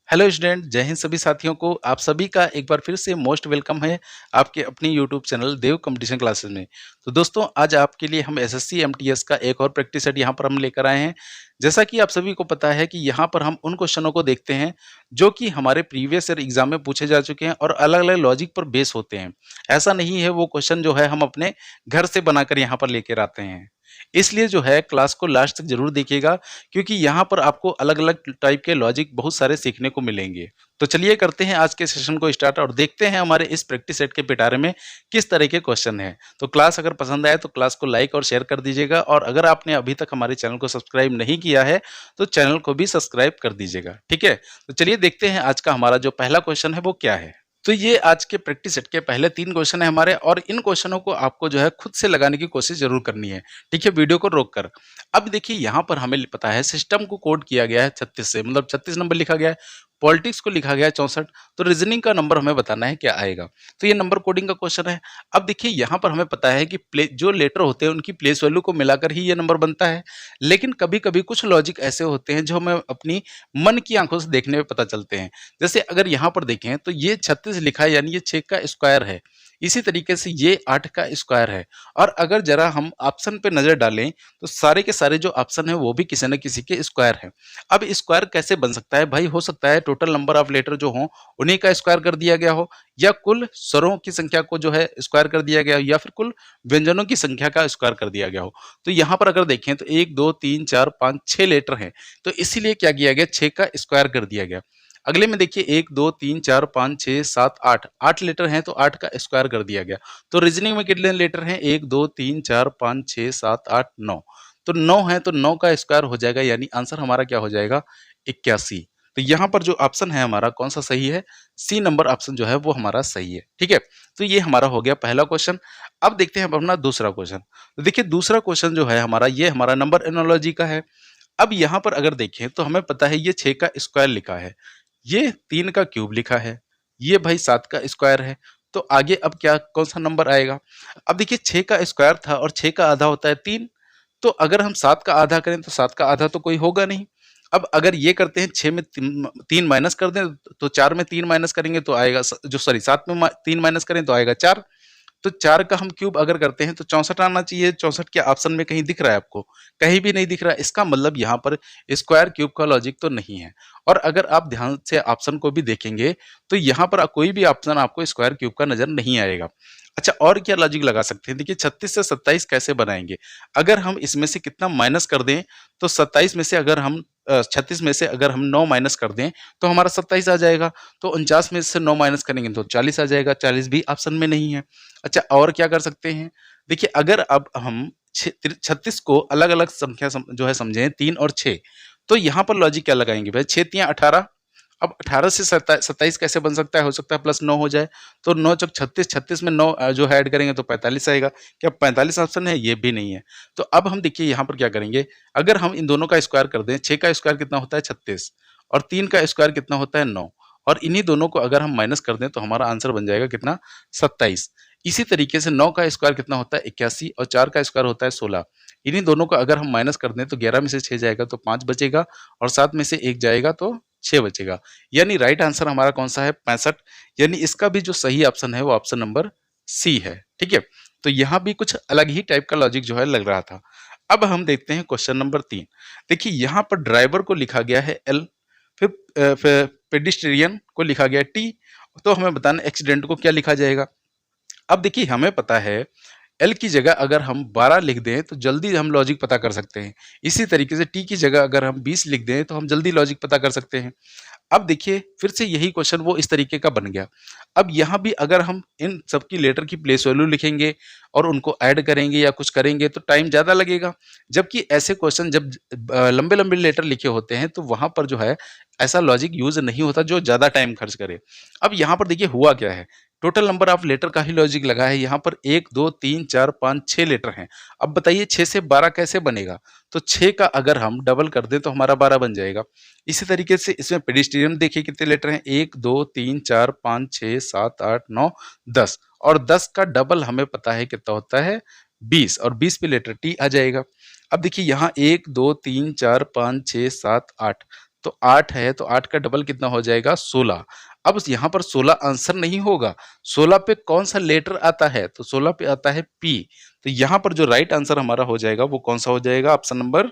Hello student, जय हिंद सभी साथियों को। आप सभी का एक बार फिर से मोस्ट वेलकम है आपके अपनी यूट्यूब चैनल देव कंपटीशन क्लासेस में। तो दोस्तों, आज आपके लिए हम एसएससी एमटीएस का एक और प्रैक्टिस सेट यहाँ पर हम लेकर आए हैं। जैसा कि आप सभी को पता है कि यहाँ पर हम उन क्वेश्चनों को देखते हैं जो कि हमारे प्रीवियस ईयर एग्जाम में पूछे जा चुके हैं और अलग अलग लॉजिक पर बेस होते हैं। ऐसा नहीं है वो क्वेश्चन जो है हम अपने घर से बनाकर यहाँ पर लेकर आते हैं। इसलिए जो है क्लास को लास्ट तक जरूर देखिएगा, क्योंकि यहाँ पर आपको अलग-अलग टाइप के लॉजिक बहुत सारे सीखने को मिलेंगे। तो चलिए करते हैं आज के सेशन को स्टार्ट और देखते हैं हमारे इस प्रैक्टिस सेट के पिटारे में किस तरह के क्वेश्चन हैं। तो क्लास अगर पसंद आए तो क्लास को लाइक और शेयर कर दीजिएगा, और अगर आपने अभी तक हमारे चैनल को सब्सक्राइब नहीं किया है तो चैनल को भी सब्सक्राइब कर दीजिएगा। ठीक है? तो चलिए देखते हैं आज का हमारा जो पहला क्वेश्चन है वो क्या है। तो ये आज के प्रैक्टिस सेट के पहले 3 क्वेश्चन है हमारे, और इन क्वेश्चनों को आपको जो है खुद से लगाने की कोशिश ज़रूर करनी है। ठीक है? वीडियो को रोक कर। अब देखिए यहाँ पर हमें पता है सिस्टम को कोड किया गया है 36 से, मतलब 36 नंबर लिखा गया है। पॉलिटिक्स को लिखा गया है 64। तो रीजनिंग का नंबर हमें बताना है क्या आएगा। तो ये नंबर कोडिंग का क्वेश्चन है। अब देखिए यहाँ पर हमें पता है कि जो लेटर होते हैं उनकी प्लेस वैल्यू को मिलाकर ही ये नंबर बनता है। लेकिन कभी-कभी कुछ लॉजिक ऐसे होते हैं जो हमें अपनी मन की आँखों से देखने में पता चलते हैं। जैसे अगर यहाँ पर देखें तो ये 36 लिखा है, यानी ये 6 का स्क्वायर है। इसी तरीके से ये 8 का स्क्वायर है। और अगर जरा हम ऑप्शन पे नज़र डालें तो सारे के सारे जो ऑप्शन है वो भी किसी न किसी के स्क्वायर है। अब स्क्वायर कैसे बन सकता है भाई? हो सकता है टोटल नंबर ऑफ लेटर जो हों उन्हीं का स्क्वायर कर दिया गया हो, या कुल स्वरों की संख्या को जो है स्क्वायर कर दिया गया हो, या फिर कुल व्यंजनों की संख्या का स्क्वायर कर दिया गया हो। तो यहाँ पर अगर देखें तो 1 2 3 4 5 6 लेटर हैं। तो इसीलिए क्या किया गया, 6 का स्क्वायर कर दिया गया। अगले में देखिए 1 2 3 4 5 6 7 8 8 लेटर हैं, तो 8 का स्क्वायर कर दिया गया। तो रीजनिंग में कितने लेटर हैं? 1 2 3 4 5 6 7 8 9। तो 9 है तो 9 का स्क्वायर हो जाएगा, यानी आंसर हमारा क्या हो जाएगा? 81। तो यहाँ पर जो ऑप्शन है हमारा कौन सा सही है? सी नंबर ऑप्शन जो है वो हमारा सही है। ठीक है? तो ये हमारा हो गया पहला क्वेश्चन। अब देखते हैं हम अपना दूसरा क्वेश्चन। तो देखिए दूसरा क्वेश्चन जो है हमारा, ये हमारा नंबर एनालॉजी का है। अब यहाँ पर अगर देखें तो हमें पता है ये 6 का स्क्वायर लिखा है, ये 3 का क्यूब लिखा है, ये भाई 7 का स्क्वायर है। तो आगे अब क्या कौन सा नंबर आएगा? अब देखिए 6 का स्क्वायर था और 6 का आधा होता है 3। तो अगर हम 7 का आधा करें तो 7 का आधा तो कोई होगा नहीं। अब अगर ये करते हैं 6 में 3 माइनस कर दें तो 4 में 3 माइनस करेंगे तो आएगा 7 में 3 माइनस करें तो आएगा 4। तो 4 का हम क्यूब अगर करते हैं तो 64 आना चाहिए। 64 क्या ऑप्शन में कहीं दिख रहा है आपको? कहीं भी नहीं दिख रहा है। इसका मतलब यहाँ पर स्क्वायर क्यूब का लॉजिक तो नहीं है। और अगर आप ध्यान से ऑप्शन को भी देखेंगे तो यहाँ पर कोई भी ऑप्शन आपको स्क्वायर क्यूब का नजर नहीं आएगा। अच्छा, और क्या लॉजिक लगा सकते हैं? देखिए 36 से 27 कैसे बनाएंगे? अगर हम इसमें से कितना माइनस कर दें तो 27 में से अगर हम 36 में से अगर हम 9 माइनस कर दें तो हमारा 27 आ जाएगा। तो 49 में से 9 माइनस करेंगे तो 40 आ जाएगा। 40 भी ऑप्शन में नहीं है। अच्छा, और क्या कर सकते हैं? देखिए अगर अब हम 36 को अलग-अलग संख्या जो है समझें, 3 और 6, तो यहाँ पर लॉजिक क्या लगाएँगे भाई? 6 तियाँ 18। अब 18 से 27 कैसे बन सकता है? हो सकता है प्लस 9 हो जाए। तो 9 चौक 36, 36 में 9 जो है ऐड करेंगे तो 45 आएगा। क्या 45 ऑप्शन है? ये भी नहीं है। तो अब हम देखिए यहाँ पर क्या करेंगे, अगर हम इन दोनों का स्क्वायर कर दें, 6 का स्क्वायर कितना होता है? 36, और 3 का स्क्वायर कितना होता है? 9, और इन्हीं दोनों को अगर हम माइनस कर दें तो हमारा आंसर बन जाएगा कितना? 27। इसी तरीके से 9 का स्क्वायर कितना होता है? 81, और 4 का स्क्वायर होता है 16। इन्हीं दोनों को अगर हम माइनस कर दें तो 11 में से 6 जाएगा तो 5 बचेगा, और 7 में से 1 जाएगा तो 6 बचेगा। यानी राइट आंसर हमारा कौन सा है? 65। यानी इसका भी जो सही ऑप्शन है वो ऑप्शन नंबर सी है। ठीक है? तो यहाँ भी कुछ अलग ही टाइप का लॉजिक जो है लग रहा था। अब हम देखते हैं क्वेश्चन नंबर 3। देखिए यहाँ पर ड्राइवर को लिखा गया है एल, फिर पेडिस्ट्रियन को लिखा गया है टी। तो हमें बताना एक्सीडेंट को क्या लिखा जाएगा। अब देखिए हमें पता है एल की जगह अगर हम 12 लिख दें तो जल्दी हम लॉजिक पता कर सकते हैं। इसी तरीके से टी की जगह अगर हम 20 लिख दें तो हम जल्दी लॉजिक पता कर सकते हैं। अब देखिए फिर से यही क्वेश्चन वो इस तरीके का बन गया। अब यहाँ भी अगर हम इन सबकी लेटर की प्लेस वैल्यू लिखेंगे और उनको ऐड करेंगे या कुछ करेंगे तो टाइम ज़्यादा लगेगा। जबकि ऐसे क्वेश्चन जब लंबे-लंबे लेटर लिखे होते हैं तो वहाँ पर जो है ऐसा लॉजिक यूज़ नहीं होता जो ज़्यादा टाइम खर्च करे। अब यहाँ पर देखिए हुआ क्या है, टोटल नंबर ऑफ लेटर का ही लॉजिक लगा है। यहाँ पर 1 2 3 4 5 6 लेटर हैं। अब बताइए 6 से 12 कैसे बनेगा? तो 6 का अगर हम डबल कर दें तो हमारा 12 बन जाएगा। इसी तरीके से इसमें पेडिस्ट्रियन देखिए कितने लेटर हैं? 1 2 3 4 5 6 7 8 9 10, और 10 का डबल हमें पता है कितना होता है? 20, और 20 पे लेटर टी आ जाएगा। अब देखिए यहाँ 1 2 3 4 5 6 7 8, तो 8 है, तो 8 का डबल कितना हो जाएगा 16। अब यहाँ पर 16 आंसर नहीं होगा, 16 पे कौन सा लेटर आता है, तो 16 पे आता है पी। तो यहाँ पर जो राइट आंसर हमारा हो जाएगा वो कौन सा हो जाएगा, ऑप्शन नंबर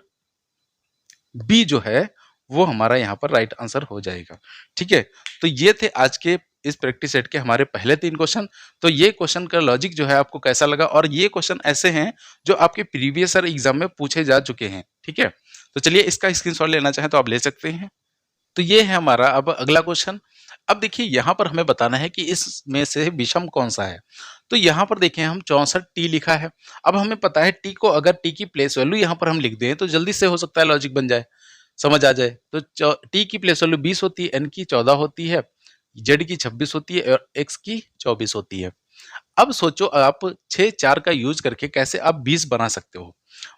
बी जो है वो हमारा यहाँ पर राइट आंसर हो जाएगा। ठीक है, तो ये थे आज के इस प्रैक्टिस सेट के हमारे पहले 3 क्वेश्चन। तो ये क्वेश्चन का लॉजिक जो है आपको कैसा लगा, और ये क्वेश्चन ऐसे हैं जो आपके प्रीवियस ईयर एग्जाम में पूछे जा चुके हैं। ठीक है, तो चलिए इसका स्क्रीनशॉट लेना चाहें तो आप ले सकते हैं। तो ये है हमारा अब अगला क्वेश्चन। अब देखिए यहाँ पर हमें बताना है कि इसमें से विषम कौन सा है। तो यहाँ पर देखें हम 64 टी लिखा है। अब हमें पता है टी को अगर टी की प्लेस वैल्यू यहाँ पर हम लिख दें तो जल्दी से हो सकता है लॉजिक बन जाए, समझ आ जाए। तो टी की प्लेस वैल्यू 20 होती है, एन की 14 होती है, जेड की 26 होती है और एक्स की 24 होती है। अब सोचो आप 6 4 का यूज करके कैसे आप 20 बना सकते हो।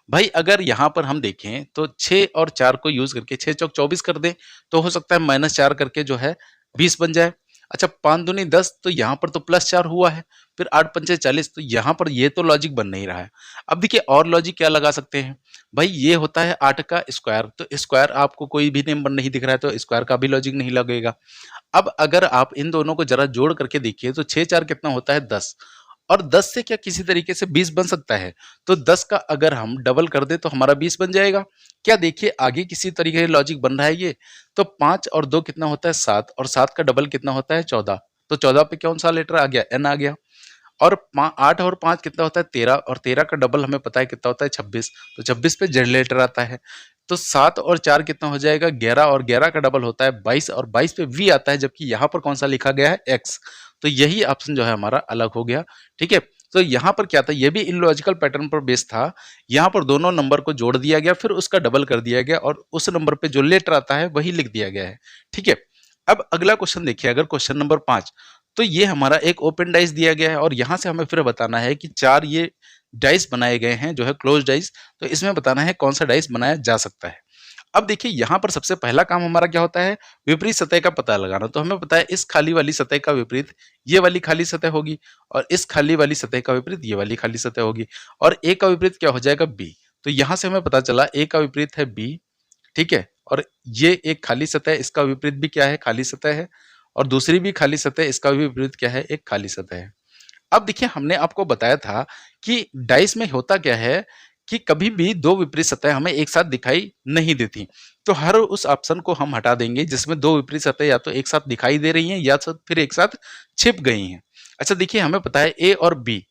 भाई अगर यहाँ पर हम देखें तो 6 और 4 को यूज करके 6 चौक 24 कर दें तो हो सकता है -4 करके जो है 20 बन जाए। अच्छा 5 दूनी 10, तो यहाँ पर तो +4 हुआ है, फिर 8 पंचे 40, तो यहाँ पर ये तो लॉजिक बन नहीं रहा है। अब देखिए और लॉजिक क्या लगा सकते हैं, भाई ये होता है 8 का स्क्वायर, तो स्क्वायर आपको कोई भी नंबर नहीं दिख रहा है तो स्क्वायर का भी लॉजिक नहीं लगेगा। अब अगर आप इन दोनों को जरा जोड़ करके देखिए तो 6 4 कितना होता है 10, और 10 से क्या किसी तरीके से 20 बन सकता है, तो 10 का अगर हम डबल कर दे तो हमारा 20 बन जाएगा। क्या देखिए आगे किसी तरीके से लॉजिक बन रहा है ये, तो 5 और 2 कितना होता है 7, और 7 का डबल कितना होता है 14, तो 14 पे कौन सा लेटर आ गया, एन आ गया। और 8 और 5 कितना होता है 13, और 13 का डबल हमें पता है कितना होता है 26, तो 26 पे जेड लेटर आता है। तो 7 और 4 कितना हो जाएगा 11, और 11 का डबल होता है 22, और 22 पे वी आता है, जबकि यहाँ पर कौन सा लिखा गया है एक्स। तो यही ऑप्शन जो है हमारा अलग हो गया। ठीक है, तो यहाँ पर क्या था, ये भी इलॉजिकल पैटर्न पर बेस्ड था। यहाँ पर दोनों नंबर को जोड़ दिया गया, फिर उसका डबल कर दिया गया, और उस नंबर पे जो लेटर आता है वही लिख दिया गया है। ठीक है, अब अगला क्वेश्चन देखिए, अगर क्वेश्चन नंबर 5, तो ये हमारा एक ओपन डाइस दिया गया है, और यहाँ से हमें फिर बताना है कि 4 ये डाइस बनाए गए हैं जो है क्लोज डाइस, तो इसमें बताना है कौन सा डाइस बनाया जा सकता है। अब देखिए यहाँ पर सबसे पहला काम हमारा क्या होता है, विपरीत सतह का पता लगाना। तो हमें पता है इस खाली वाली सतह का विपरीत ये वाली खाली सतह होगी, और इस खाली वाली सतह का विपरीत ये वाली खाली सतह होगी, और ए का विपरीत क्या हो जाएगा बी। तो यहाँ से हमें पता चला ए का विपरीत है बी। ठीक है, और ये एक खाली सतह, इसका विपरीत भी क्या है, खाली सतह है, और दूसरी भी खाली सतह, इसका भी विपरीत क्या है, एक खाली सतह है। अब देखिए हमने आपको बताया था कि डाइस में होता क्या है कि कभी भी दो विपरीत सतह हमें एक साथ दिखाई नहीं देती, तो हर उस ऑप्शन को हम हटा देंगे जिसमें दो विपरीत सतह या तो एक साथ दिखाई दे रही हैं या तो फिर एक साथ छिप गई हैं। अच्छा देखिए हमें पता है ए और बी,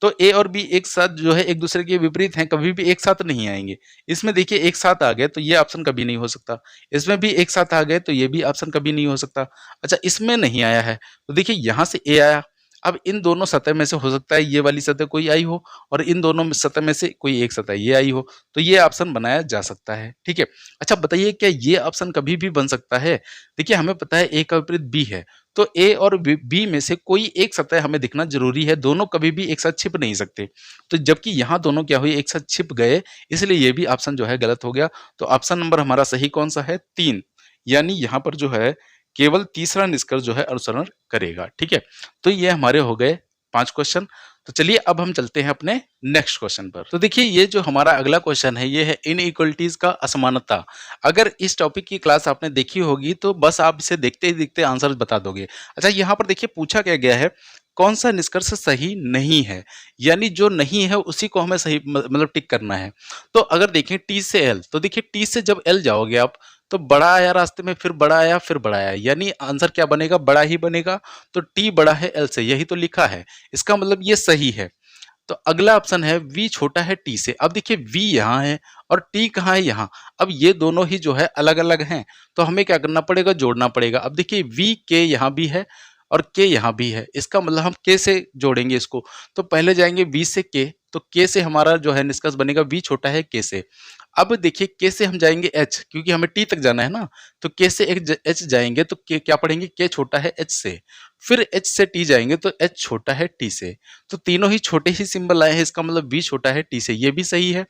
तो ए और बी एक साथ जो है एक दूसरे के विपरीत हैं, कभी भी एक साथ नहीं आएंगे। इसमें देखिए एक साथ आ गए तो ये ऑप्शन कभी नहीं हो सकता, इसमें भी एक साथ आ गए तो ये भी ऑप्शन कभी नहीं हो सकता। अच्छा इसमें नहीं आया है, तो देखिए यहाँ से ए आया, अब इन दोनों सतह में से हो सकता है ये वाली सतह कोई आई हो, और इन दोनों सतह में से कोई एक सतह ये आई हो, तो ये ऑप्शन बनाया जा सकता है। ठीक है, अच्छा बताइए क्या ये ऑप्शन कभी भी बन सकता है। देखिए हमें पता है ए का विपरीत बी है, तो ए और बी में से कोई एक सतह हमें दिखना जरूरी है, दोनों कभी भी एक साथ छिप नहीं सकते। तो जबकि यहाँ दोनों क्या हुई, एक साथ छिप गए, इसलिए ये भी ऑप्शन जो है गलत हो गया। तो ऑप्शन नंबर हमारा सही कौन सा है, 3, यानी यहाँ पर जो है केवल तीसरा निष्कर्ष जो है अनुसरण करेगा। ठीक है, तो ये हमारे हो गए 5 क्वेश्चन। तो चलिए अब हम चलते हैं अपने नेक्स्ट क्वेश्चन पर। तो देखिए ये जो हमारा अगला क्वेश्चन है ये है इनइक्वलिटीज का असमानता। अगर इस टॉपिक की क्लास आपने देखी होगी तो बस आप इसे देखते ही देखते आंसर बता दोगे। अच्छा यहाँ पर देखिए पूछा क्या गया है, कौन सा निष्कर्ष सही नहीं है, यानी जो नहीं है उसी को हमें सही मतलब टिक करना है। तो अगर देखें टी से एल, तो देखिए टी से जब एल जाओगे आप तो बड़ा आया रास्ते में, फिर बड़ा आया, फिर बड़ा आया, यानी आंसर क्या बनेगा, बड़ा ही बनेगा। तो टी बड़ा है एल से, यही तो लिखा है, इसका मतलब ये सही है। तो अगला ऑप्शन है v छोटा है t से। अब देखिए v यहाँ है और t कहाँ है, यहाँ। अब ये दोनों ही जो है अलग अलग हैं, तो हमें क्या करना पड़ेगा, जोड़ना पड़ेगा। अब देखिए v k यहाँ भी है और k यहाँ भी है, इसका मतलब हम k से जोड़ेंगे इसको। तो पहले जाएंगे v से k, तो k से हमारा जो है निष्कर्ष बनेगा v छोटा है k से। अब देखिए k से हम जाएंगे h, क्योंकि हमें t तक जाना है ना, तो k से h जाएंगे तो k क्या पढ़ेंगे, k छोटा है h से। फिर h से t जाएंगे तो h छोटा है t से। तो तीनों ही छोटे ही सिंबल आए हैं, इसका मतलब v छोटा है t से, ये भी सही है।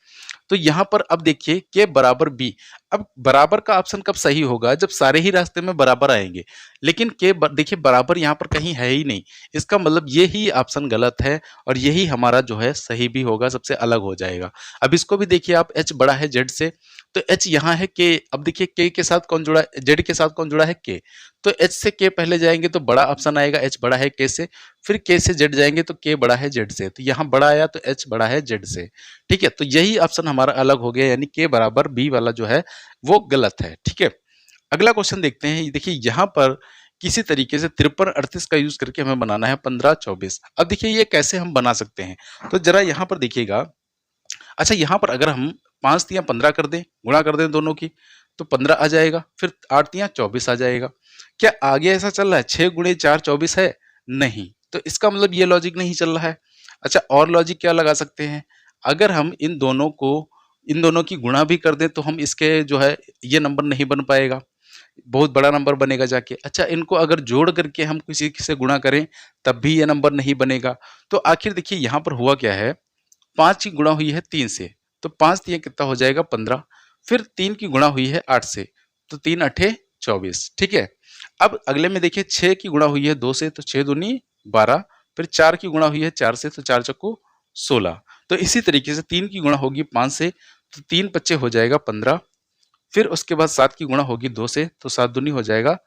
तो यहाँ पर अब देखिए k बराबर b। अब बराबर का ऑप्शन कब सही होगा, जब सारे ही रास्ते में बराबर आएंगे। लेकिन देखिए बराबर यहाँ पर कहीं है ही नहीं, इसका मतलब ये ही ऑप्शन गलत है, और यही हमारा जो है सही भी होगा, सबसे अलग हो जाएगा। अब इसको भी देखिए आप, h बड़ा है z से, तो तो H यहाँ है K। अब देखिए K के साथ कौन जुड़ा है, Z के साथ कौन जुड़ा है K। तो H से K पहले जाएंगे तो बड़ा ऑप्शन आएगा, H बड़ा है K से। फिर K से Z जाएंगे तो K बड़ा है Z से। तो यहाँ बड़ा आया तो H बड़ा है Z से। ठीक है, तो यही ऑप्शन हमारा अलग हो गया, यानी K बराबर B वाला जो है वो गलत है। ठीक है, अगला क्वेश्चन देखते हैं। देखिए यहाँ पर किसी तरीके से 53-38 का यूज करके हमें बनाना है 15-24। अब देखिए ये कैसे हम बना सकते हैं, तो जरा यहाँ पर देखिएगा। अच्छा, यहाँ पर अगर हम 5 तियां 15 कर दें, गुणा कर दें दोनों की, तो 15 आ जाएगा। फिर 8 तियां 24 आ जाएगा। क्या आगे ऐसा चल रहा है 6 गुणे 4 24 है? नहीं, तो इसका मतलब ये लॉजिक नहीं चल रहा है। अच्छा, और लॉजिक क्या लगा सकते हैं, अगर हम इन दोनों की गुणा भी कर दें तो हम इसके जो है ये नंबर नहीं बन पाएगा, बहुत बड़ा नंबर बनेगा जाके। अच्छा, इनको अगर जोड़ करके हम किसी से गुणा करें तब भी ये नंबर नहीं बनेगा। तो आखिर देखिए यहाँ पर हुआ क्या है, 5 की गुणा हुई है 3 से, तो 5 तियां कितना हो जाएगा 15। फिर 3 की गुणा हुई है 8 से, तो 3 अठे 24। ठीक है, अब अगले में देखिए 6 की गुणा हुई है 2 से, तो 6 दूनी 12। फिर 4 की गुणा हुई है 4 से, तो 4 चक्कू 16। तो इसी तरीके से 3 की गुणा होगी 5 से, तो 3 पच्चे हो जाएगा 15। फिर उसके बाद 7 की गुणा होगी 2 से, तो 7 दूनी हो जाएगा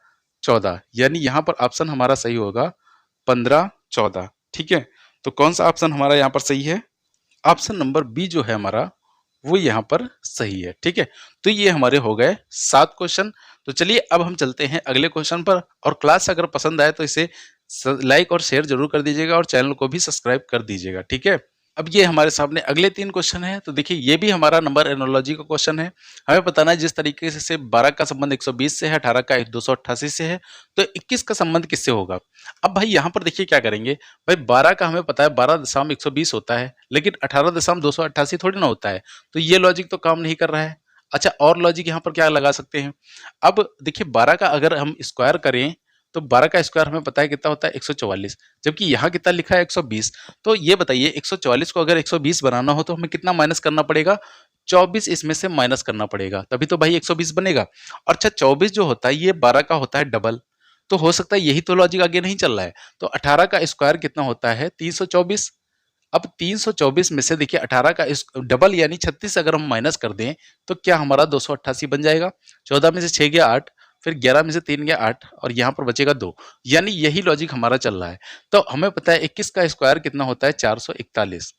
14। यानी यहाँ पर ऑप्शन हमारा सही होगा 15-14। ठीक है, तो कौन सा ऑप्शन हमारा यहाँ पर सही है? ऑप्शन नंबर बी जो है हमारा वो यहाँ पर सही है। ठीक है, तो ये हमारे हो गए 7 क्वेश्चन। तो चलिए अब हम चलते हैं अगले क्वेश्चन पर। और क्लास अगर पसंद आए तो इसे लाइक और शेयर जरूर कर दीजिएगा और चैनल को भी सब्सक्राइब कर दीजिएगा। ठीक है, अब ये हमारे सामने अगले 3 क्वेश्चन है। तो देखिए ये भी हमारा नंबर एनोलॉजी का क्वेश्चन है। हमें बताना है जिस तरीके से 12 का संबंध 120 से है, 18 का 288 से है, तो 21 का संबंध किससे होगा? अब भाई यहाँ पर देखिए क्या करेंगे, भाई 12 का हमें पता है 12.120 होता है, लेकिन 18.288 थोड़ी ना होता है। तो ये लॉजिक तो काम नहीं कर रहा है। अच्छा, और लॉजिक यहाँ पर क्या लगा सकते हैं? अब देखिए 12 का अगर हम स्क्वायर करें तो 12 का स्क्वायर हमें पता है कितना होता है 144, जबकि यहाँ कितना लिखा है 120। तो ये बताइए 144 को अगर 120 बनाना हो तो हमें कितना माइनस करना पड़ेगा? 24 इसमें से माइनस करना पड़ेगा, तभी तो भाई 120 बनेगा। और अच्छा 24 जो होता है ये 12 का होता है डबल, तो हो सकता है यही तो लॉजिक आगे नहीं चल रहा है। तो 18 का स्क्वायर कितना होता है 324। अब 324 में से देखिए 18 का इस डबल यानी 36 अगर हम माइनस कर दें तो क्या हमारा 288 बन जाएगा। 14 में से 6 गया 8, फिर 11 में से 3 गया 8, और यहाँ पर बचेगा 2। यानी यही लॉजिक हमारा चल रहा है। तो हमें पता है 21 का स्क्वायर कितना होता है 441।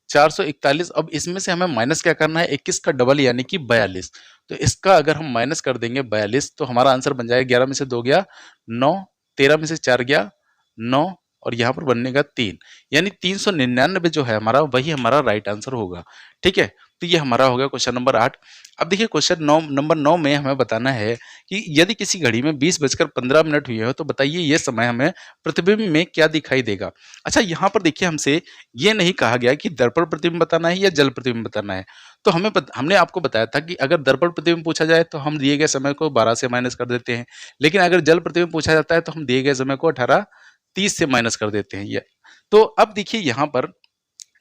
441, अब इसमें से हमें माइनस क्या करना है 21 का डबल यानी कि 42। तो इसका अगर हम माइनस कर देंगे 42 तो हमारा आंसर बन जाएगा 11 में से 2 गया 9, 13 में से 4 गया 9, और यहाँ पर बनेगा 3। यानी 399 जो है हमारा वही हमारा राइट आंसर होगा। ठीक है, तो ये हमारा हो गया क्वेश्चन नंबर 8। अब देखिए क्वेश्चन नंबर 9 में हमें बताना है कि यदि किसी घड़ी में 20:15 हुई हो तो बताइए ये समय हमें प्रतिबिंब में क्या दिखाई देगा। अच्छा, यहाँ पर देखिए हमसे ये नहीं कहा गया कि दर्पण प्रतिबिंब बताना है या जल प्रतिबिंब बताना है। तो हमने आपको बताया था कि अगर दर्पण प्रतिबिंब पूछा जाए तो हम दिए गए समय को 12 से माइनस कर देते हैं, लेकिन अगर जल प्रतिबिंब पूछा जाता है तो हम दिए गए समय को 18:30 से माइनस कर देते हैं। ये तो अब देखिए यहाँ पर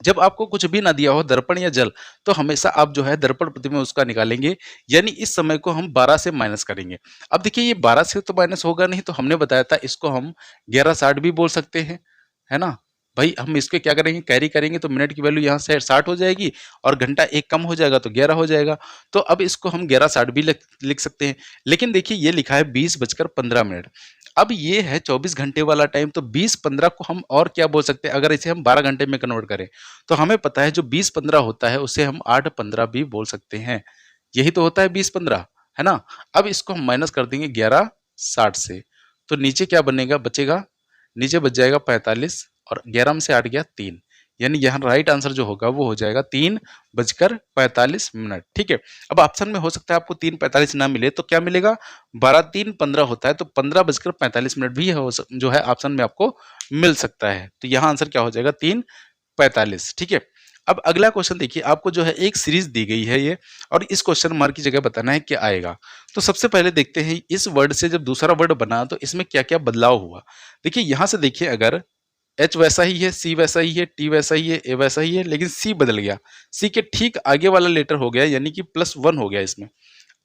जब आपको कुछ भी ना दिया हो दर्पण या जल, तो हमेशा आप जो है दर्पण प्रतिबिंब उसका निकालेंगे, यानी इस समय को हम 12 से माइनस करेंगे। अब देखिए ये 12 से तो माइनस होगा नहीं, तो हमने बताया था इसको हम 11:60 भी बोल सकते हैं, है ना। भाई हम इसके क्या करेंगे, कैरी करेंगे तो मिनट की वैल्यू यहाँ से 60 हो जाएगी और घंटा एक कम हो जाएगा तो 11 हो जाएगा। तो अब इसको हम 11:60 भी लिख सकते हैं। लेकिन देखिए ये लिखा है 20:15। अब ये है 24 घंटे वाला टाइम, तो 20:15 को हम और क्या बोल सकते हैं, अगर इसे हम 12 घंटे में कन्वर्ट करें तो हमें पता है जो 20:15 होता है उसे हम 8:15 भी बोल सकते हैं। यही तो होता है 20:15, है ना। अब इसको हम माइनस कर देंगे 11:60 से, तो नीचे क्या बनेगा, बचेगा, नीचे बच जाएगा 45, और 11 में से 8 गया 3, यानी यहाँ राइट आंसर जो होगा वो हो जाएगा 3:45। ठीक है, अब ऑप्शन में हो सकता है आपको 3:45 ना मिले तो क्या मिलेगा, 12:03:15 होता है, तो 15:45 भी जो है ऑप्शन में आपको मिल सकता है। तो यहाँ आंसर क्या हो जाएगा 3:45। ठीक है, अब अगला क्वेश्चन देखिए, आपको जो है एक सीरीज दी गई है ये, और इस क्वेश्चन मार्क की जगह बताना है क्या आएगा। तो सबसे पहले देखते हैं इस वर्ड से जब दूसरा वर्ड बना तो इसमें क्या क्या बदलाव हुआ। देखिए यहाँ से देखिए, अगर एच वैसा ही है, सी वैसा ही है, टी वैसा ही है, ए वैसा ही है, लेकिन सी बदल गया, सी के ठीक आगे वाला लेटर हो गया, यानी कि +1 हो गया इसमें।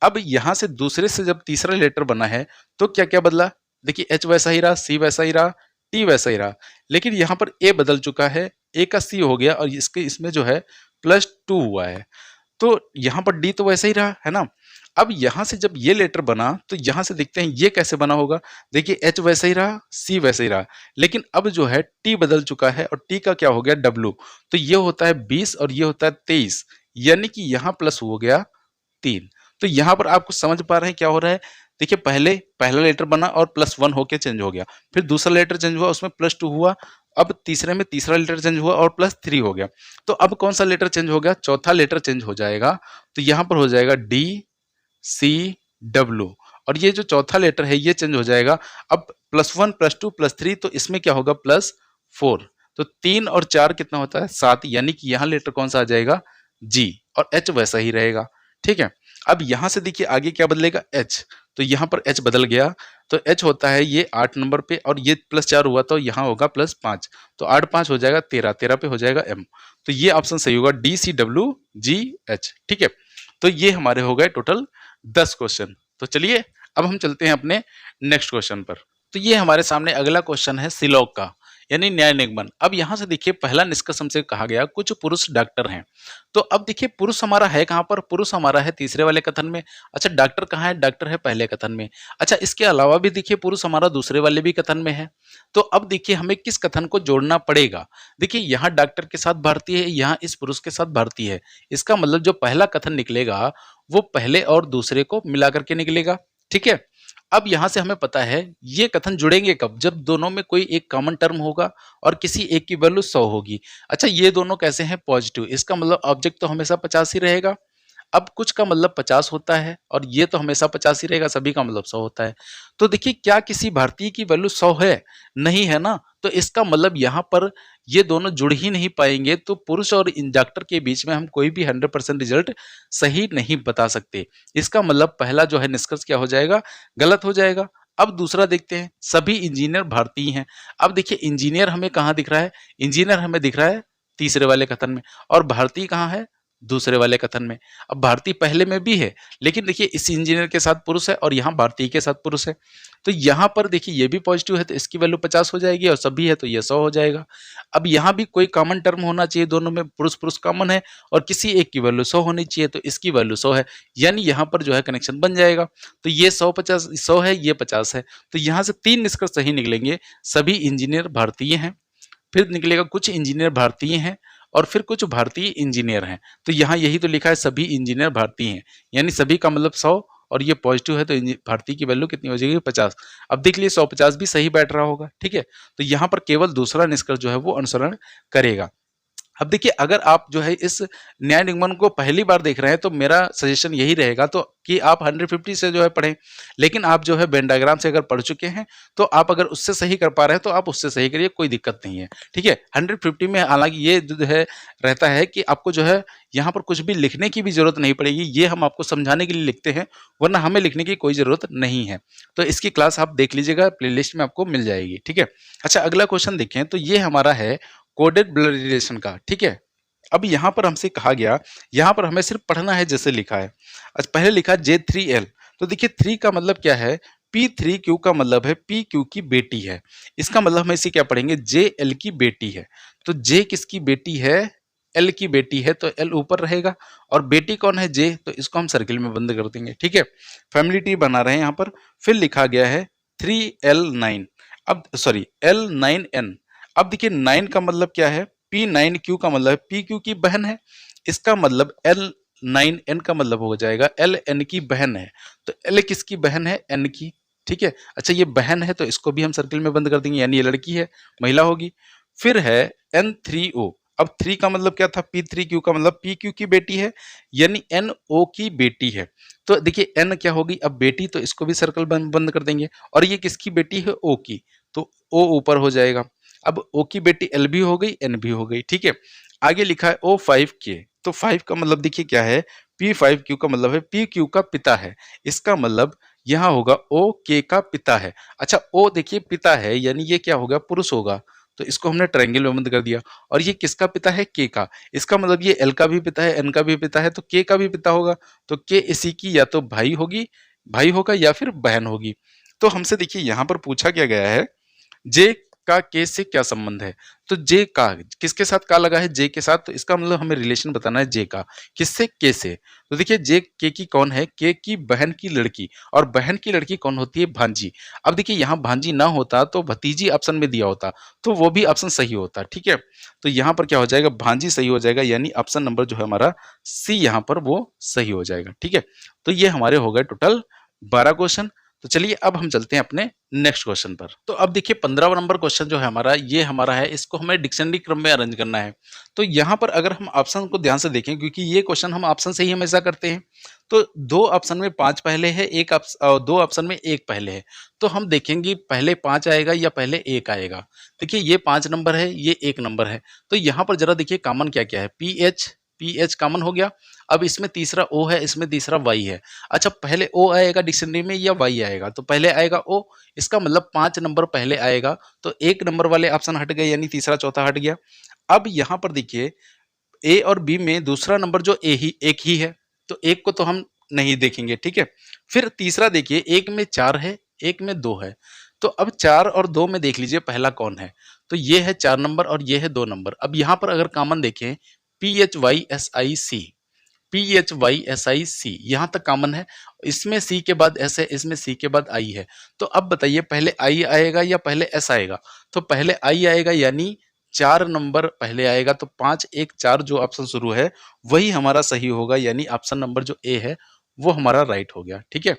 अब यहां से दूसरे से जब तीसरा लेटर बना है तो क्या क्या बदला, देखिए एच वैसा ही रहा, सी वैसा ही रहा, टी वैसा ही रहा, लेकिन यहाँ पर ए बदल चुका है, ए का सी हो गया और इसमें जो है +2 हुआ है। तो यहाँ पर डी तो वैसा ही रहा, है ना? अब यहाँ से जब ये लेटर बना, तो यहाँ से देखते हैं ये कैसे बना होगा। देखिए एच वैसा ही रहा, सी वैसा ही रहा, लेकिन अब जो है टी बदल चुका है और टी का क्या हो गया डब्लू। तो ये होता है 20 और ये होता है 23, यानी कि यहाँ प्लस हो गया 3। तो यहाँ पर आप कुछ समझ पा रहे हैं क्या हो रहा है? देखिए पहले पहला लेटर बना और +1 होके चेंज हो गया, फिर दूसरा लेटर चेंज हुआ उसमें +2 हुआ, अब तीसरे में तीसरा लेटर चेंज हुआ और +3 हो गया। तो अब कौन सा लेटर चेंज हो गया? चौथा लेटर चेंज हो जाएगा। तो यहाँ पर हो जाएगा डी सी डब्ल्यू, और ये जो चौथा लेटर है ये चेंज हो जाएगा। अब +1 +2 +3, तो इसमें क्या होगा +4। तो 3 और 4 कितना होता है 7, यानी कि यहाँ लेटर कौन सा आ जाएगा जी, और एच वैसा ही रहेगा। ठीक है, अब यहाँ से देखिए आगे क्या बदलेगा एच, तो यहाँ पर एच बदल गया। तो एच होता है ये 8 नंबर पे, और ये +4 हुआ तो यहाँ होगा +5, तो 8 5 हो जाएगा 13, 13 पे हो जाएगा एम। तो ये ऑप्शन सही होगा D C W G H. ठीक है, तो ये हमारे हो गए टोटल 10 क्वेश्चन। तो चलिए अब हम चलते हैं अपने नेक्स्ट क्वेश्चन पर। तो ये हमारे सामने अगला क्वेश्चन है सिलोक का, यानी न्याय निगमन। अब यहाँ से देखिए पहला निष्कर्ष हमसे कहा गया कुछ पुरुष डॉक्टर हैं। तो अब देखिए पुरुष हमारा है कहाँ पर? पुरुष हमारा है तीसरे वाले कथन में। अच्छा डॉक्टर कहाँ है? डॉक्टर है पहले कथन में। अच्छा इसके अलावा भी देखिए पुरुष हमारा दूसरे वाले भी कथन में है। तो अब देखिए हमें किस कथन को जोड़ना पड़ेगा। देखिए यहाँ डॉक्टर के साथ भारतीय है, यहाँ इस पुरुष के साथ भारतीय है। इसका मतलब जो पहला कथन निकलेगा वो पहले और दूसरे को मिला करके निकलेगा। ठीक है, अब यहाँ से हमें पता है ये कथन जुड़ेंगे कब? जब दोनों में कोई एक कॉमन टर्म होगा और किसी एक की वैल्यू 100 होगी। अच्छा ये दोनों कैसे हैं? पॉजिटिव, इसका मतलब ऑब्जेक्ट तो हमेशा 50 ही रहेगा। अब कुछ का मतलब 50 होता है और ये तो हमेशा 50 ही रहेगा, सभी का मतलब 100 होता है। तो देखिए क्या किसी भारतीय की वैल्यू 100 है? नहीं है ना। तो इसका मतलब यहाँ पर ये दोनों जुड़ ही नहीं पाएंगे, तो पुरुष और इंडक्टर के बीच में हम कोई भी 100% रिजल्ट सही नहीं बता सकते। इसका मतलब पहला जो है निष्कर्ष क्या हो जाएगा? गलत हो जाएगा। अब दूसरा देखते हैं, सभी इंजीनियर भारतीय हैं। अब देखिए इंजीनियर हमें कहाँ दिख रहा है? इंजीनियर हमें दिख रहा है तीसरे वाले कथन में, और भारतीय कहाँ है? दूसरे वाले कथन में। अब भारतीय पहले में भी है, लेकिन देखिए इस इंजीनियर के साथ पुरुष है और यहाँ भारतीय के साथ पुरुष है। तो यहाँ पर देखिए ये भी पॉजिटिव है तो इसकी वैल्यू 50 हो जाएगी, और सभी है तो ये 100 हो जाएगा। अब यहाँ भी कोई कॉमन टर्म होना चाहिए, दोनों में पुरुष पुरुष कॉमन है और किसी एक की वैल्यू 100 होनी चाहिए, तो इसकी वैल्यू 100 है, यानी यहाँ पर जो है कनेक्शन बन जाएगा। तो ये 100 है, ये 50 है, तो यहाँ से 3 निष्कर्ष सही निकलेंगे। सभी इंजीनियर भारतीय हैं, फिर निकलेगा कुछ इंजीनियर भारतीय हैं, और फिर कुछ भारतीय इंजीनियर हैं। तो यहाँ यही तो लिखा है सभी इंजीनियर भारतीय हैं, यानी सभी का मतलब 100, और ये पॉजिटिव है तो भारतीय की वैल्यू कितनी हो जाएगी 50। अब देख लिए 150 भी सही बैठ रहा होगा। ठीक है, तो यहाँ पर केवल दूसरा निष्कर्ष जो है वो अनुसरण करेगा। अब देखिए अगर आप जो है इस न्याय निगमन को पहली बार देख रहे हैं तो मेरा सजेशन यही रहेगा तो कि आप 150 से जो है पढ़ें, लेकिन आप जो है वेन डायग्राम से अगर पढ़ चुके हैं तो आप अगर उससे सही कर पा रहे हैं तो आप उससे सही करिए, कोई दिक्कत नहीं है। ठीक है, 150 में हालांकि ये जो है रहता है कि आपको जो है यहाँ पर कुछ भी लिखने की भी जरूरत नहीं पड़ेगी, ये हम आपको समझाने के लिए लिखते हैं, वरना हमें लिखने की कोई जरूरत नहीं है। तो इसकी क्लास आप देख लीजिएगा, प्लेलिस्ट में आपको मिल जाएगी। ठीक है, अच्छा अगला क्वेश्चन देखें तो ये हमारा है कोडेड ब्लड रिलेशन का। ठीक है, अब यहाँ पर हमसे कहा गया, यहाँ पर हमें सिर्फ पढ़ना है जैसे लिखा है। अच्छा पहले लिखा J3L, तो देखिए 3 का मतलब क्या है? P3Q का मतलब है PQ की बेटी है। इसका मतलब हम इसे क्या पढ़ेंगे? JL की बेटी है। तो J किसकी बेटी है? L की बेटी है, तो L ऊपर रहेगा, और बेटी कौन है? J, तो इसको हम सर्किल में बंद कर देंगे। ठीक है, फैमिली ट्री बना रहे हैं यहाँ पर। फिर लिखा गया है 3L9, अब सॉरी L9N। अब देखिए 9 का मतलब क्या है? P9Q का मतलब है PQ की बहन है, इसका मतलब L9N का मतलब हो जाएगा LN की बहन है। तो L किसकी बहन है? N की। ठीक है, अच्छा ये बहन है तो इसको भी हम सर्किल में बंद कर देंगे, यानी ये लड़की है, महिला होगी। फिर है N3O, अब 3 का मतलब क्या था? P3Q का मतलब PQ की बेटी है, यानी NO की बेटी है। तो देखिए N क्या होगी अब? बेटी, तो इसको भी सर्कल बंद कर देंगे। और ये किसकी बेटी है? O की, तो O ऊपर हो जाएगा। अब O की बेटी L भी हो गई, N भी हो गई। ठीक है, आगे लिखा है O5K, तो 5 का मतलब देखिए क्या है? P5Q का मतलब है PQ का पिता है, इसका मतलब यहाँ होगा OK का पिता है। अच्छा O देखिए पिता है, यानी ये क्या होगा? पुरुष होगा, तो इसको हमने ट्रायंगल में बंद कर दिया। और ये किसका पिता है? K का, इसका मतलब ये L का भी पिता है, N का भी पिता है, तो K का भी पिता होगा। तो K इसी की या तो भाई होगी, भाई होगा, या फिर बहन होगी। तो हमसे देखिए यहाँ पर पूछा क्या गया है, J का के से क्या संबंध है? तो जे का किसके साथ का लगा है? जे के साथ। तो इसका मतलब हमें रिलेशन बताना है जे का, किससे? के से। तो देखिए जे के की कौन है? के की बहन की लड़की, और बहन की लड़की कौन होती है? भांजी। अब देखिए यहाँ भांजी ना होता तो भतीजी ऑप्शन में दिया होता, तो वो भी ऑप्शन सही होता, ठीक है। तो यहाँ पर क्या हो जाएगा? भांजी सही हो जाएगा, यानी ऑप्शन नंबर जो है हमारा सी यहाँ पर वो सही हो जाएगा, ठीक है। तो ये हमारे हो गए टोटल 12 क्वेश्चन। तो चलिए अब हम चलते हैं अपने नेक्स्ट क्वेश्चन पर। तो अब देखिए 15 नंबर क्वेश्चन जो है हमारा, ये हमारा है, इसको हमें डिक्शनरी क्रम में अरेंज करना है। तो यहाँ पर अगर हम ऑप्शन को ध्यान से देखें, क्योंकि ये क्वेश्चन हम ऑप्शन से ही हमेशा करते हैं, तो दो ऑप्शन में 5 पहले है, दो ऑप्शन में 1 पहले है। तो हम देखेंगे पहले 5 आएगा या पहले 1 आएगा। देखिए ये 5 नंबर है, ये 1 नंबर है। तो यहाँ पर जरा देखिए कॉमन क्या क्या है? P H, P H common हो गया। अब इसमें तीसरा ओ है, इसमें तीसरा वाई है। अच्छा पहले ओ आएगा डिक्शनरी में या वाई आएगा? तो पहले आएगा ओ, इसका मतलब 5 नंबर पहले आएगा। तो 1 नंबर वाले ऑप्शन हट गए, यानी तीसरा चौथा हट गया। अब यहाँ पर देखिए ए और बी में दूसरा नंबर जो एक ही है, तो एक को तो हम नहीं देखेंगे, ठीक है। फिर तीसरा देखिए, एक में 4 है, एक में 2 है। तो अब 4 और 2 में देख लीजिए पहला कौन है? तो ये है 4 नंबर और ये है 2 नंबर। अब यहाँ पर अगर कॉमन देखें, P H Y S I C, P H Y S I C, यहां तक कॉमन है। इसमें सी के बाद एस है, इसमें सी के बाद आई है। तो अब बताइए पहले आई आएगा या पहले एस आएगा? तो पहले आई आएगा, यानी 4 नंबर पहले आएगा। तो 5 1 4 जो ऑप्शन शुरू है वही हमारा सही होगा, यानी ऑप्शन नंबर जो ए है वो हमारा राइट हो गया, ठीक है।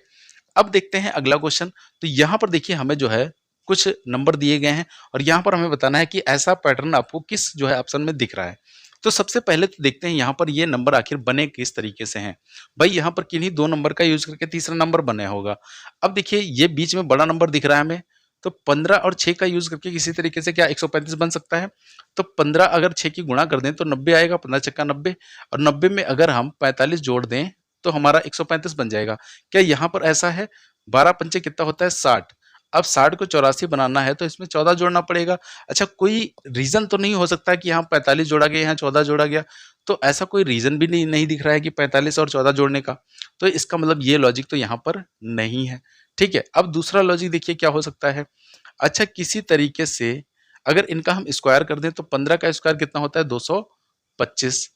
अब देखते हैं अगला क्वेश्चन। तो यहाँ पर देखिए हमें जो है कुछ नंबर दिए गए हैं, और यहाँ पर हमें बताना है कि ऐसा पैटर्न आपको किस जो है ऑप्शन में दिख रहा है। तो सबसे पहले तो देखते हैं यहाँ पर ये नंबर आखिर बने किस तरीके से हैं। भाई यहाँ पर किन्हीं 2 नंबर का यूज करके तीसरा नंबर बना होगा। अब देखिए ये बीच में बड़ा नंबर दिख रहा है हमें, तो 15 और 6 का यूज करके किसी तरीके से क्या 135 बन सकता है? तो 15 अगर 6 की गुणा कर दें तो 90 आएगा, 15 छक्का 90, और 90 में अगर हम 45 जोड़ दें तो हमारा 135 बन जाएगा। क्या यहाँ पर ऐसा है? 12 पंचे कितना होता है? 60। अब 60 को 84 बनाना है तो इसमें 14 जोड़ना पड़ेगा। अच्छा कोई रीजन तो नहीं हो सकता कि यहाँ 45 जोड़ा गया, यहाँ 14 जोड़ा गया? तो ऐसा कोई रीजन भी नहीं दिख रहा है कि 45 और 14 जोड़ने का। तो इसका मतलब ये लॉजिक तो यहाँ पर नहीं है, ठीक है। अब दूसरा लॉजिक देखिए क्या हो सकता है। अच्छा किसी तरीके से अगर इनका हम स्क्वायर कर दें तो 15 का स्क्वायर कितना होता है? 225,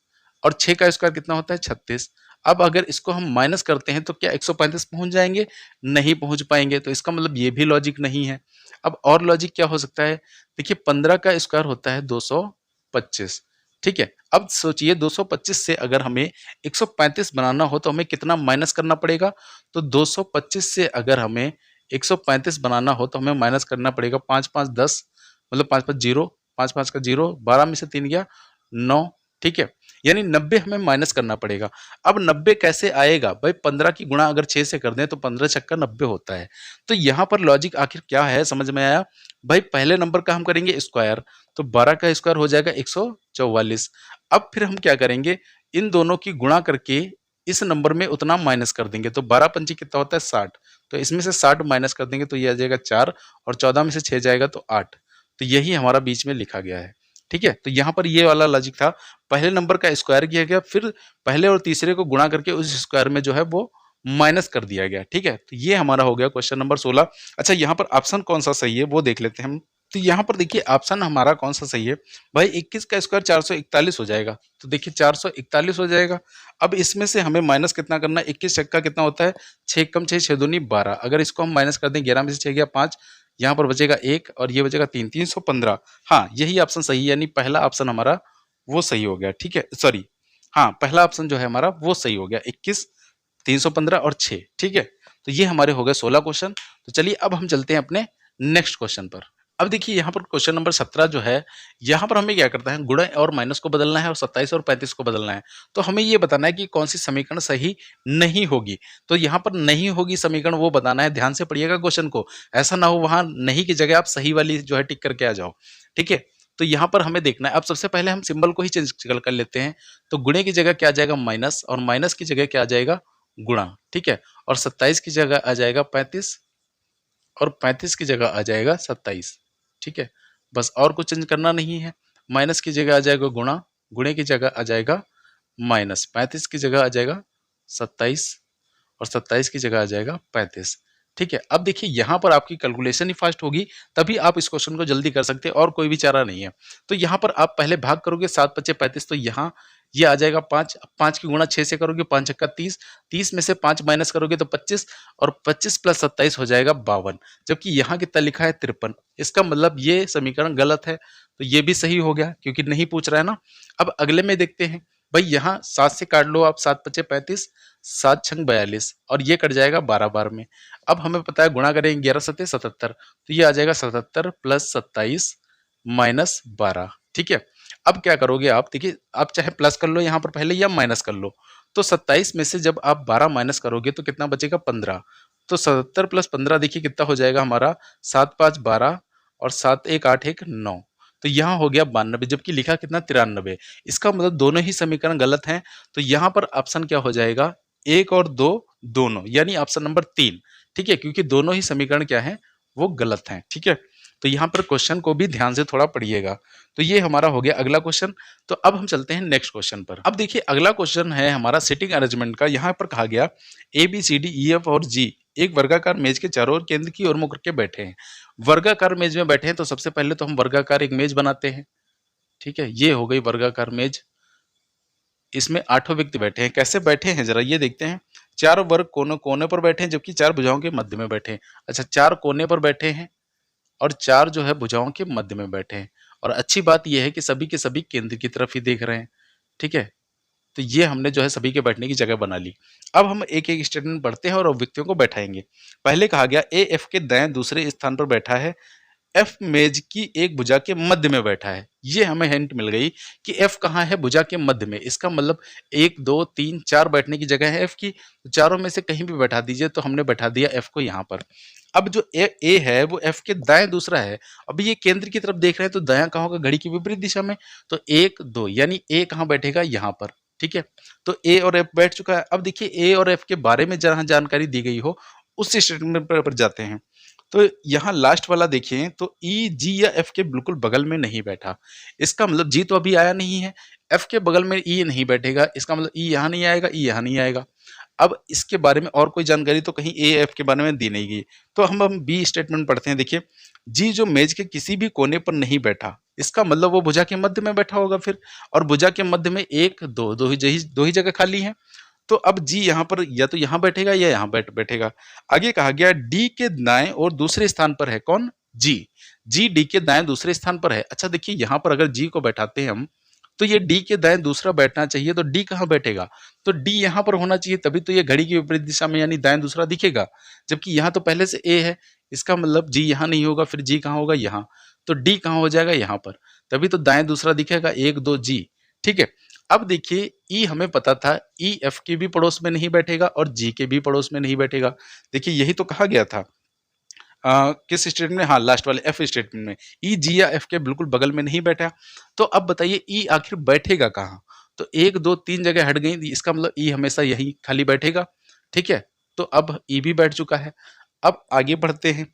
और 6 का स्क्वायर कितना होता है? 36। अब अगर इसको हम माइनस करते हैं तो क्या 135 पहुंच जाएंगे? नहीं पहुंच पाएंगे। तो इसका मतलब ये भी लॉजिक नहीं है। अब और लॉजिक क्या हो सकता है? देखिए 15 का स्क्वायर होता है 225, ठीक है। अब सोचिए 225 से अगर हमें 135 बनाना हो तो हमें कितना माइनस करना पड़ेगा? तो 225 से अगर हमें 135 बनाना हो तो हमें माइनस करना पड़ेगा 5 5 10, मतलब 5 5 0, 5 5 का 0, 12 में से 3 गया 9, ठीक है। यानी 90 हमें माइनस करना पड़ेगा। अब 90 कैसे आएगा? भाई 15 की गुणा अगर 6 से कर दें तो 15 छक्का 90 होता है। तो यहाँ पर लॉजिक आखिर क्या है समझ में आया? भाई पहले नंबर का हम करेंगे स्क्वायर, तो 12 का स्क्वायर हो जाएगा 144। अब फिर हम क्या करेंगे? इन दोनों की गुणा करके इस नंबर में उतना माइनस कर देंगे। तो 12 पंची कितना होता है? 60। तो इसमें से 60 माइनस कर देंगे तो ये आ जाएगा 4, और 14 में से 6 जाएगा तो 8। तो यही हमारा बीच में लिखा गया है, ठीक है। तो यहाँ पर ये वाला लॉजिक था, पहले नंबर का स्क्वायर किया गया, फिर पहले और तीसरे को गुणा करके उस स्क्वायर में जो है वो माइनस कर दिया गया, ठीक है। तो ये हमारा हो गया क्वेश्चन नंबर 16। अच्छा यहाँ पर ऑप्शन कौन सा सही है वो देख लेते हैं हम। तो यहाँ पर देखिए ऑप्शन हमारा कौन सा सही है? भाई 21 का स्क्वायर 441 हो जाएगा। तो देखिए 441 हो जाएगा। अब इसमें से हमें माइनस कितना करना है? 21 छक्का कितना होता है? 6 कम 6 6 दूनी 12। अगर इसको हम माइनस कर दें, 11 में से 6 गया 5, यहाँ पर बचेगा 1 और ये बचेगा 3, 315। हाँ यही ऑप्शन सही है, यानी पहला ऑप्शन हमारा वो सही हो गया, ठीक है। सॉरी, हाँ पहला ऑप्शन जो है हमारा वो सही हो गया, 21 315 और 6, ठीक है। तो ये हमारे हो गए 16 क्वेश्चन। तो चलिए अब हम चलते हैं अपने नेक्स्ट क्वेश्चन पर। अब देखिए यहाँ पर क्वेश्चन नंबर 17 जो है, यहाँ पर हमें क्या करता है? गुणा और माइनस को बदलना है और 27 और 35 को बदलना है। तो हमें ये बताना है कि कौन सी समीकरण सही नहीं होगी। तो यहाँ पर नहीं होगी समीकरण वो बताना है। ध्यान से पढ़िएगा क्वेश्चन को, ऐसा ना हो वहां नहीं की जगह आप सही वाली जो है टिक करके आ जाओ, ठीक है। तो यहाँ पर हमें देखना है। अब सबसे पहले हम सिंबल को ही चेंज कर लेते हैं। तो गुणे की जगह क्या आ जाएगा? माइनस, और माइनस की जगह क्या आ जाएगा? गुणा, ठीक है। और 27 की जगह आ जाएगा 35, और 35 की जगह आ जाएगा 27, ठीक है। बस और कुछ चेंज करना नहीं है। माइनस की जगह आ जाएगा गुणा, गुणे की जगह आ जाएगा माइनस, 35 की जगह आ जाएगा 27, और 27 की जगह आ जाएगा 35। ठीक है, अब देखिए यहाँ पर आपकी कैलकुलेशन ही फास्ट होगी, तभी आप इस क्वेश्चन को जल्दी कर सकते हैं और कोई भी चारा नहीं है। तो यहाँ पर आप पहले भाग करोगे 7 पच्चे 35, तो यहाँ ये आ जाएगा 5, 5 की गुणा 6 से करोगे 5 छक्का 30, 30 में से 5 माइनस करोगे तो 25, और 25 प्लस 27 हो जाएगा 52, जबकि यहाँ कितना लिखा है 53। इसका मतलब ये समीकरण गलत है, तो ये भी सही हो गया क्योंकि नहीं पूछ रहा है ना। अब अगले में देखते हैं, भाई यहाँ 7 से काट लो आप, 7 पच्चे 35, 7 छंग 42, और ये कट जाएगा 12 बार में। अब हमें पता है गुणा करेंगे 11 सत्ते 77, तो ये आ जाएगा 77 प्लस 27 माइनस 12। ठीक है, अब क्या करोगे आप, देखिए आप चाहे प्लस कर लो यहाँ पर पहले या माइनस कर लो। तो 27 में से जब आप 12 माइनस करोगे तो कितना बचेगा 15। तो 77 प्लस 15 देखिए कितना हो जाएगा हमारा, 7 5 12 और 7 1 8 1 9। तो यहाँ हो गया 92, जबकि लिखा कितना 93। इसका मतलब दोनों ही समीकरण गलत हैं। तो यहाँ पर ऑप्शन क्या हो जाएगा, 1 और 2 दोनों, यानी ऑप्शन नंबर 3। ठीक है, क्योंकि दोनों ही समीकरण क्या है, वो गलत हैं। ठीक है, तो यहाँ पर क्वेश्चन को भी ध्यान से थोड़ा पढ़िएगा। तो ये हमारा हो गया अगला क्वेश्चन। तो अब हम चलते हैं नेक्स्ट क्वेश्चन पर। अब देखिए अगला क्वेश्चन है हमारा सिटिंग अरेंजमेंट का। यहाँ पर कहा गया A B C D E F और जी एक वर्गाकार मेज के चारों ओर केंद्र की ओर मुड़ के बैठे हैं। वर्गाकार मेज में बैठे हैं, तो सबसे पहले तो हम वर्गाकार एक मेज बनाते हैं। ठीक है, ये हो गई वर्गाकार मेज। इसमें 8 व्यक्ति बैठे हैं। कैसे बैठे हैं जरा ये देखते हैं। 4 वर्ग कोने कोने पर बैठे हैं, जबकि 4 भुजाओं के मध्य में बैठे हैं। अच्छा, 4 कोने पर बैठे हैं और 4 जो है भुजाओं के मध्य में बैठे हैं। और अच्छी बात यह है कि सभी के सभी केंद्र की तरफ ही देख रहे हैं। ठीक है, तो ये हमने जो है सभी के बैठने की जगह बना ली। अब हम एक एक स्टेटमेंट पढ़ते हैं और व्यक्तियों को बैठाएंगे। पहले कहा गया ए एफ के दाएं दूसरे स्थान पर बैठा है, एफ मेज की एक भुजा के मध्य में बैठा है। ये हमें हिंट मिल गई कि एफ कहाँ है, भुजा के मध्य में। इसका मतलब 1 2 3 4 बैठने की जगह है एफ की, तो चारों में से कहीं भी बैठा दीजिए। तो हमने बैठा दिया एफ को यहाँ पर। अब जो ए है वो एफ के दाएं दूसरा है। अब ये केंद्र की तरफ देख रहे हैं, तो दायां कहाँ होगा, घड़ी की विपरीत दिशा में। तो 1 2, यानी ए कहाँ बैठेगा, यहाँ पर। ठीक है, तो ए और एफ बैठ चुका है। अब देखिए ए और एफ के बारे में जहां जानकारी दी गई हो उस स्टेटमेंट पर जाते हैं। तो यहाँ लास्ट वाला देखिए, तो ई जी या एफ के बिल्कुल बगल में नहीं बैठा। इसका मतलब जी तो अभी आया नहीं है, एफ के बगल में ई नहीं बैठेगा। इसका मतलब ई यहाँ नहीं आएगा, ई यहाँ नहीं आएगा। अब इसके बारे में और कोई जानकारी तो कहीं ए एफ के बारे में दी नहीं गई। तो हम बी स्टेटमेंट पढ़ते हैं। देखिए, जी जो मेज के किसी भी कोने पर नहीं बैठा, इसका मतलब वो भुजा के मध्य में बैठा होगा फिर। और भुजा के मध्य में 1 2 दो ही जगह खाली है। तो अब जी यहाँ पर या तो यहाँ बैठेगा या यहाँ बैठेगा। आगे कहा गया डी के दाएं और दूसरे स्थान पर है कौन, जी। जी डी के दाएं दूसरे स्थान पर है। अच्छा देखिए, यहाँ पर अगर जी को बैठाते हैं हम, तो ये डी के दाएं दूसरा बैठना चाहिए। तो डी कहाँ बैठेगा, तो डी यहाँ पर होना चाहिए, तभी तो ये घड़ी की विपरीत दिशा में यानी दाएं दूसरा दिखेगा। जबकि यहाँ तो पहले से ए है, इसका मतलब जी यहाँ नहीं होगा, फिर जी कहाँ होगा, यहाँ। तो डी कहाँ हो जाएगा, यहाँ पर, तभी तो दाएं दूसरा दिखेगा, 1 2 जी। ठीक है, अब देखिए ई हमें पता था ई एफ के भी पड़ोस में नहीं बैठेगा और जी के भी पड़ोस में नहीं बैठेगा। देखिए यही तो कहा गया था। किस स्टेटमेंट में, हाँ लास्ट वाले एफ स्टेटमेंट में ई जी या एफ के बिल्कुल बगल में नहीं बैठा। तो अब बताइए ई आखिर बैठेगा कहाँ। तो 1 2 3 जगह हट गई, इसका मतलब ई हमेशा यही खाली बैठेगा। ठीक है, तो अब ई भी बैठ चुका है। अब आगे बढ़ते हैं।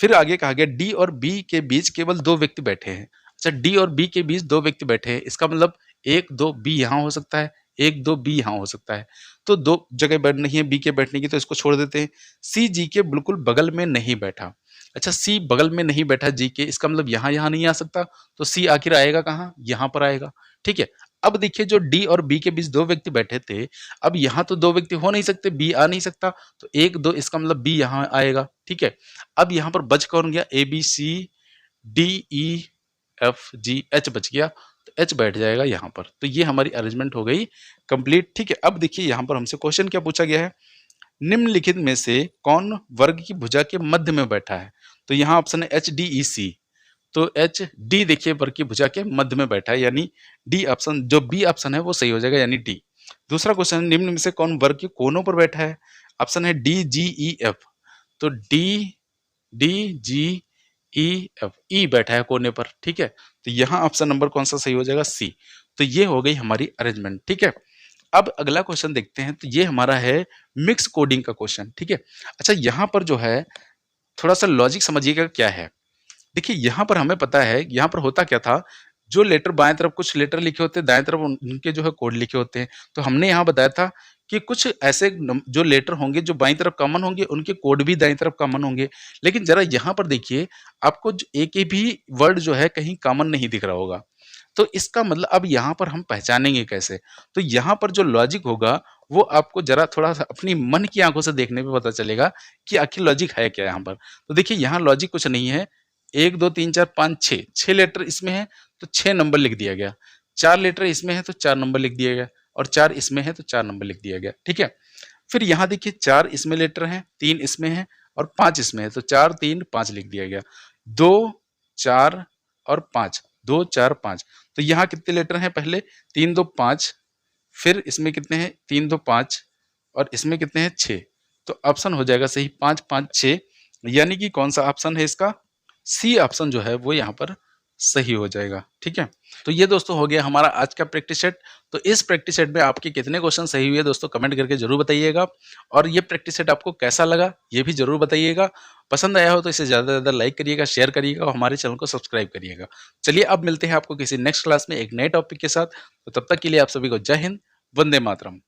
फिर आगे कहा गया डी और बी के बीच केवल 2 व्यक्ति बैठे हैं। अच्छा, डी और बी के बीच 2 व्यक्ति बैठे हैं, इसका मतलब 1 2 बी यहाँ हो सकता है, 1 2 बी यहाँ हो सकता है। तो 2 जगह बैठ नहीं है बी के बैठने की, तो इसको छोड़ देते हैं। सी जी के बिल्कुल बगल में नहीं बैठा। अच्छा, सी बगल में नहीं बैठा जी के, इसका मतलब यहाँ नहीं आ सकता। तो सी आखिर आएगा कहाँ, यहाँ पर आएगा। ठीक है, अब देखिए जो डी और बी के बीच 2 व्यक्ति बैठे थे, अब यहाँ तो 2 व्यक्ति हो नहीं सकते, बी आ नहीं सकता। तो 1 2, इसका मतलब बी यहाँ आएगा। ठीक है, अब यहाँ पर बच कौन गया, A B C D E F G, H बच गया। तो एच बैठ जाएगा यहाँ पर। तो ये हमारी अरेंजमेंट हो गई कंप्लीट। ठीक है, अब देखिए यहाँ पर हमसे क्वेश्चन क्या पूछा गया है, निम्नलिखित में से कौन वर्ग की भुजा के मध्य में बैठा है। तो यहाँ ऑप्शन है एच डी ई सी। तो एच डी देखिए वर्ग की भुजा के मध्य में बैठा है, यानी डी ऑप्शन, जो बी ऑप्शन है वो सही हो जाएगा, यानी डी। दूसरा क्वेश्चन, निम्न में से कौन वर्ग के कोनों पर बैठा है। ऑप्शन है डी जी ई एफ। तो D D G E F, E बैठा है कोने पर। ठीक है, तो यहाँ ऑप्शन नंबर कौन सा सही हो जाएगा, सी। तो ये हो गई हमारी अरेंजमेंट। ठीक है, अब अगला क्वेश्चन देखते हैं। तो ये हमारा है मिक्स कोडिंग का क्वेश्चन। ठीक है, अच्छा यहाँ पर जो है थोड़ा सा लॉजिक समझिएगा क्या है। देखिए यहाँ पर हमें पता है, यहाँ पर होता क्या था, जो लेटर बाएं तरफ कुछ लेटर लिखे होते हैं, दाएं तरफ उनके जो है कोड लिखे होते हैं। तो हमने यहाँ बताया था कि कुछ ऐसे जो लेटर होंगे जो बाईं तरफ कॉमन होंगे, उनके कोड भी दाईं तरफ कॉमन होंगे। लेकिन जरा यहाँ पर देखिए, आपको एक भी वर्ड जो है कहीं कॉमन नहीं दिख रहा होगा। तो इसका मतलब अब यहाँ पर हम पहचानेंगे कैसे? तो यहाँ पर जो लॉजिक होगा, वो आपको ज़रा थोड़ा-सा अपनी मन की आँखों से देखने पे पता चलेगा कि आखिर लॉजिक है क्या यहाँ पर। तो देखिए यहाँ लॉजिक कुछ नहीं है, 1, 2, 3, 4, 5, 6, 6 लेटर इसमें है तो 6 नंबर लिख दिया गया। 4 लेटर इसमें है तो 4 नंबर लिख दिया गया और 4 इसमें है तो 4 नंबर लिख दिया गया, ठीक है? फिर यहाँ देखिए 4 इसमें लेटर हैं, 3 इसमें हैं और 5 इसमें है तो 4, 3, 5 लिख दिया गया। 2, 4 और 5, 2, 4, 5 तो यहाँ कितने लेटर हैं पहले 3, 2, 5 फिर इसमें कितने हैं 3, 2, 5 और इसमें कितने हैं 6 तो ऑप्शन हो जाएगा सही 5, 5, 6 यानी कि कौन सा ऑप्शन है इसका? सी ऑप्शन जो है वो यहाँ पर सही हो जाएगा, ठीक है? तो ये दोस्तों हो गया हमारा आज का प्रैक्टिस सेट। तो इस प्रैक्टिस सेट में आपके कितने क्वेश्चन सही हुए दोस्तों कमेंट करके ज़रूर बताइएगा और ये प्रैक्टिस सेट आपको कैसा लगा ये भी ज़रूर बताइएगा। पसंद आया हो तो इसे ज़्यादा से ज़्यादा लाइक करिएगा, शेयर करिएगा और हमारे चैनल को सब्सक्राइब करिएगा। चलिए अब मिलते हैं आपको किसी नेक्स्ट क्लास में एक नए टॉपिक के साथ। तो तब तक के लिए आप सभी को जय हिंद, वंदे मातरम।